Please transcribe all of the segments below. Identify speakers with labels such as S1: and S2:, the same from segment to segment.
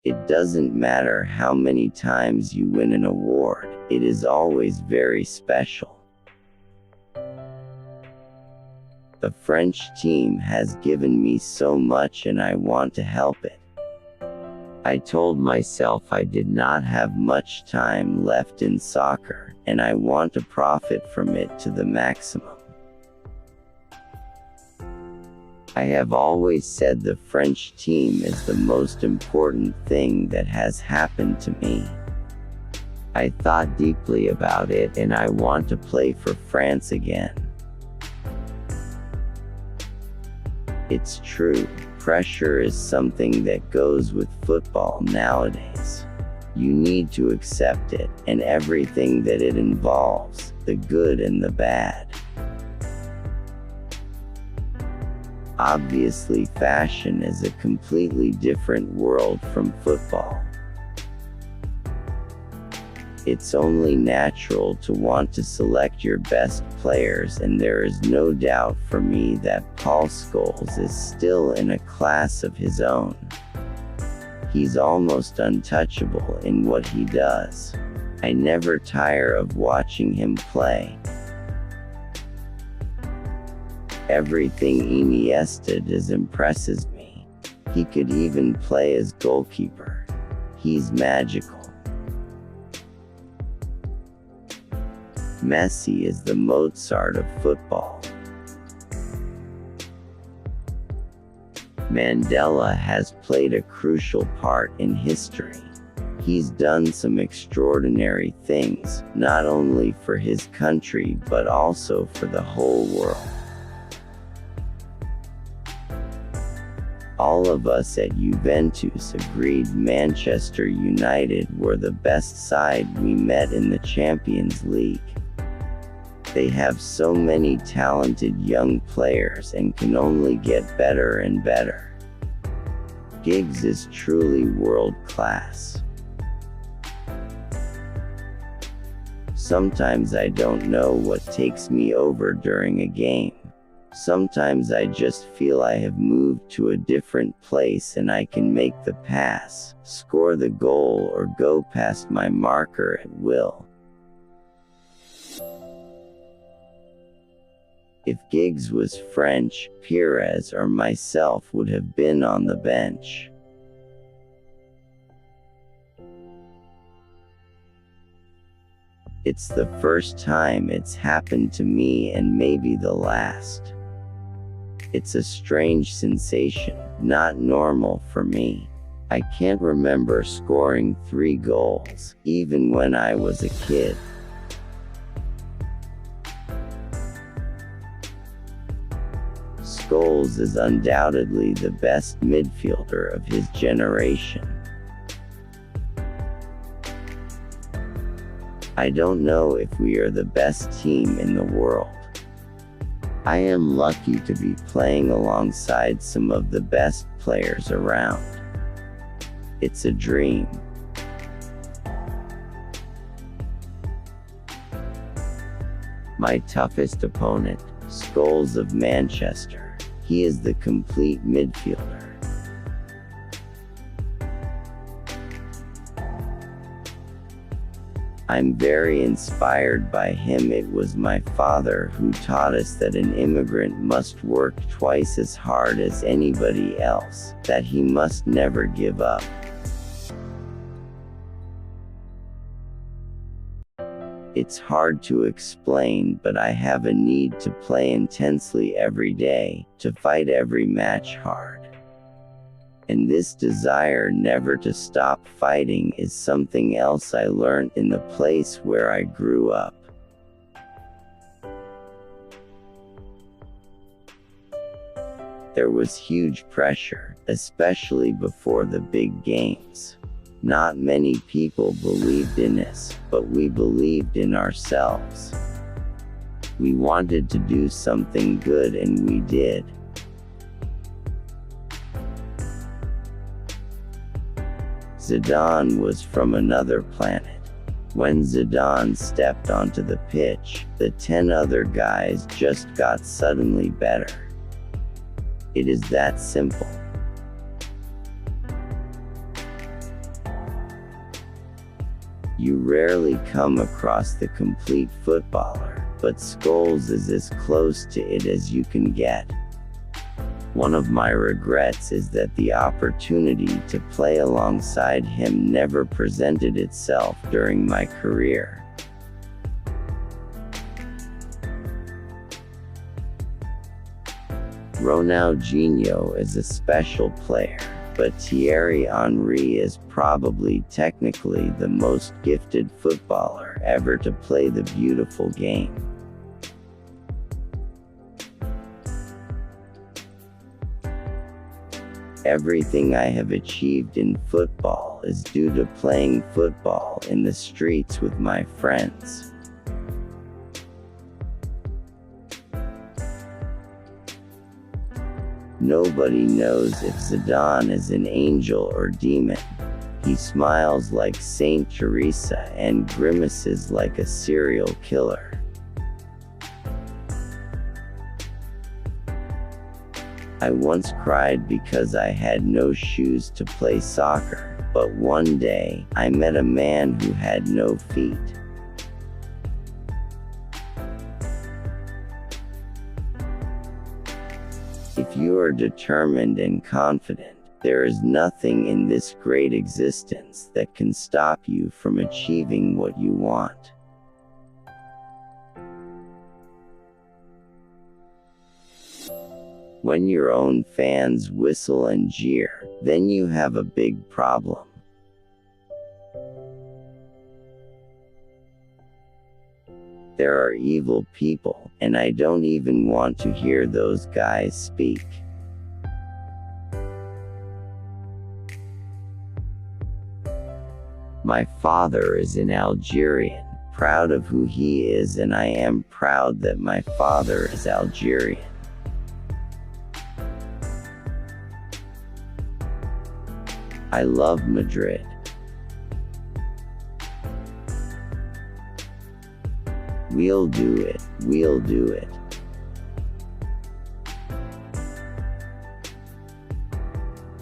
S1: It doesn't matter how many times you win an award, it is always very special. The French team has given me so much and I want to help it. I told myself I did not have much time left in soccer, and I want to profit from it to the maximum. I have always said the French team is the most important thing that has happened to me. I thought deeply about it and I want to play for France again. It's true, pressure is something that goes with football nowadays. You need to accept it, and everything that it involves, the good and the bad. Obviously, fashion is a completely different world from football. It's only natural to want to select your best players, and there is no doubt for me that Paul Scholes is still in a class of his own. He's almost untouchable in what he does. I never tire of watching him play. Everything Iniesta does impresses me. He could even play as goalkeeper. He's magical. Messi is the Mozart of football. Mandela has played a crucial part in history. He's done some extraordinary things, not only for his country but also for the whole world. All of us at Juventus agreed Manchester United were the best side we met in the Champions League. They have so many talented young players and can only get better and better. Giggs is truly world class. Sometimes I don't know what takes me over during a game. Sometimes I just feel I have moved to a different place and I can make the pass, score the goal or go past my marker at will. If Giggs was French, Pires or myself would have been on the bench. It's the first time it's happened to me and maybe the last. It's a strange sensation, not normal for me. I can't remember scoring 3 goals, even when I was a kid. Scholes is undoubtedly the best midfielder of his generation. I don't know if we are the best team in the world. I am lucky to be playing alongside some of the best players around. It's a dream. My toughest opponent, Scholes of Manchester. He is the complete midfielder. I'm very inspired by him. It was my father who taught us that an immigrant must work twice as hard as anybody else, that he must never give up. It's hard to explain, but I have a need to play intensely every day, to fight every match hard. And this desire never to stop fighting is something else I learned in the place where I grew up. There was huge pressure, especially before the big games. Not many people believed in us, but we believed in ourselves. We wanted to do something good and we did. Zidane was from another planet. When Zidane stepped onto the pitch, the 10 other guys just got suddenly better. It is that simple. You rarely come across the complete footballer, but Scholes is as close to it as you can get. One of my regrets is that the opportunity to play alongside him never presented itself during my career. Ronaldinho is a special player, but Thierry Henry is probably technically the most gifted footballer ever to play the beautiful game. Everything I have achieved in football is due to playing football in the streets with my friends. Nobody knows if Zidane is an angel or demon. He smiles like Saint Teresa and grimaces like a serial killer. I once cried because I had no shoes to play soccer, but one day, I met a man who had no feet. If you are determined and confident, there is nothing in this great existence that can stop you from achieving what you want. When your own fans whistle and jeer, then you have a big problem. There are evil people, and I don't even want to hear those guys speak. My father is an Algerian, proud of who he is, and I am proud that my father is Algerian. I love Madrid. We'll do it, we'll do it.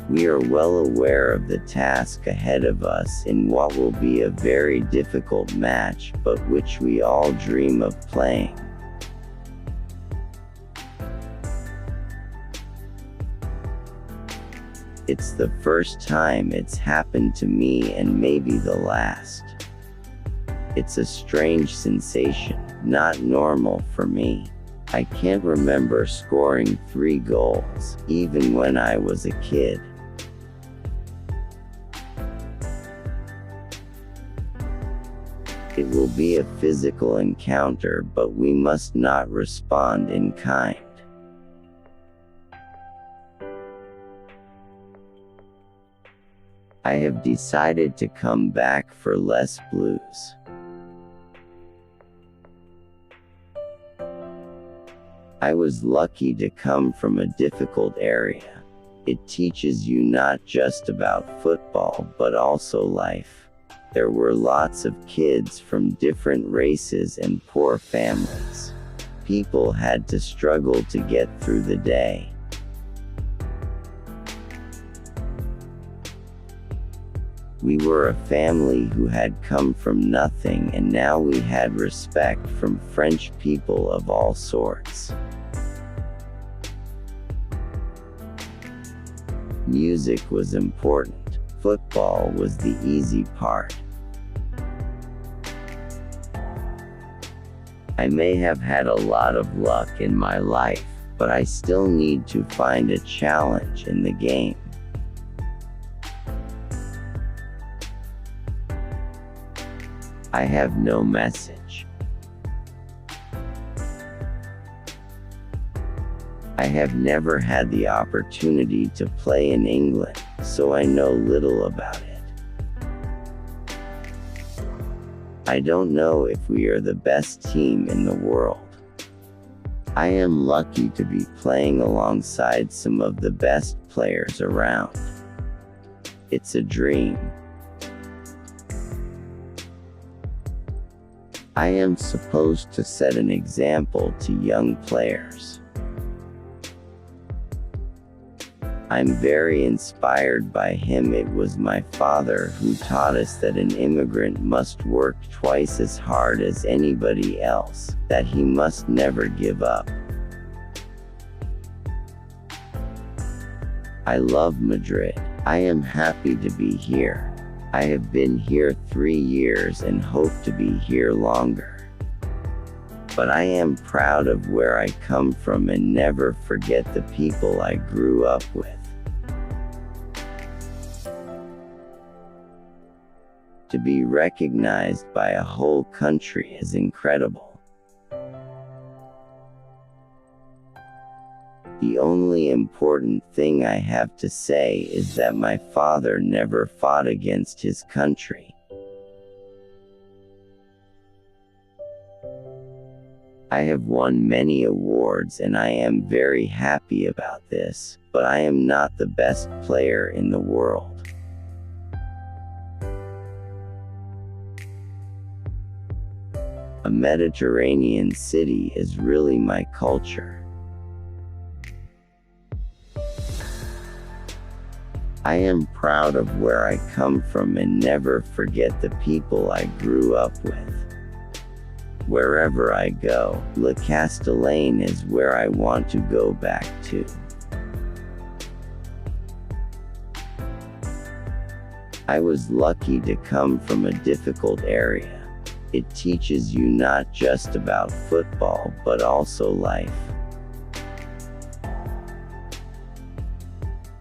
S1: We are well aware of the task ahead of us in what will be a very difficult match, but which we all dream of playing. It's the first time it's happened to me and maybe the last. It's a strange sensation, not normal for me. I can't remember scoring 3 goals, even when I was a kid. It will be a physical encounter, but we must not respond in kind. I have decided to come back for less blues. I was lucky to come from a difficult area. It teaches you not just about football but also life. There were lots of kids from different races and poor families. People had to struggle to get through the day. We were a family who had come from nothing, and now we had respect from French people of all sorts. Music was important. Football was the easy part. I may have had a lot of luck in my life, but I still need to find a challenge in the game. I have no message. I have never had the opportunity to play in England, so I know little about it. I don't know if we are the best team in the world. I am lucky to be playing alongside some of the best players around. It's a dream. I am supposed to set an example to young players. I'm very inspired by him. It was my father who taught us that an immigrant must work twice as hard as anybody else, that he must never give up. I love Madrid. I am happy to be here. I have been here 3 years and hope to be here longer. But I am proud of where I come from and never forget the people I grew up with. To be recognized by a whole country is incredible. The only important thing I have to say is that my father never fought against his country. I have won many awards and I am very happy about this, but I am not the best player in the world. A Mediterranean city is really my culture. I am proud of where I come from and never forget the people I grew up with. Wherever I go, La Castellane is where I want to go back to. I was lucky to come from a difficult area. It teaches you not just about football but also life.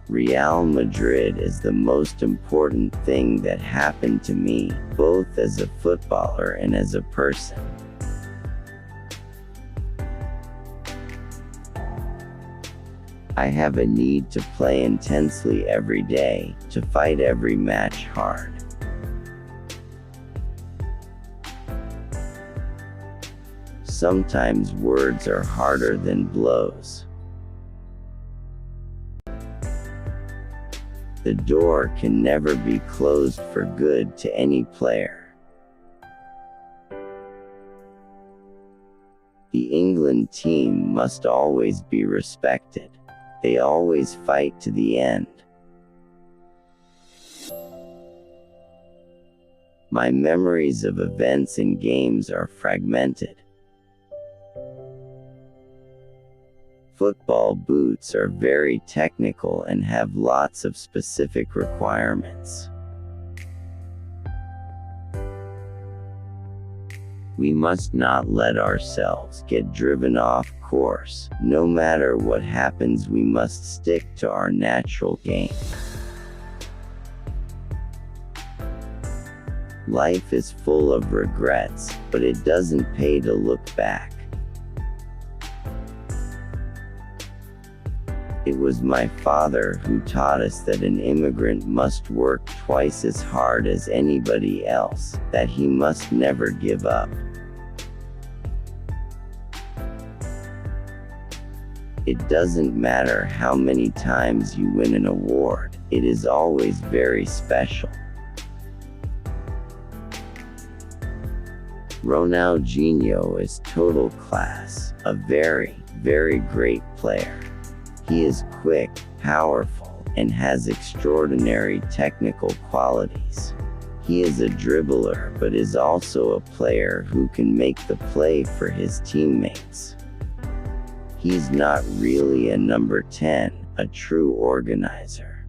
S1: Real Madrid is the most important thing that happened to me, both as a footballer and as a person. I have a need to play intensely every day, to fight every match hard. Sometimes words are harder than blows. The door can never be closed for good to any player. The England team must always be respected. They always fight to the end. My memories of events and games are fragmented. Football boots are very technical and have lots of specific requirements. We must not let ourselves get driven off course. No matter what happens, we must stick to our natural game. Life is full of regrets, but it doesn't pay to look back. It was my father who taught us that an immigrant must work twice as hard as anybody else, that he must never give up. It doesn't matter how many times you win an award, it is always very special. Ronaldinho is total class, a very, very great player. He is quick, powerful, and has extraordinary technical qualities. He is a dribbler but is also a player who can make the play for his teammates. He's not really a number 10, a true organizer.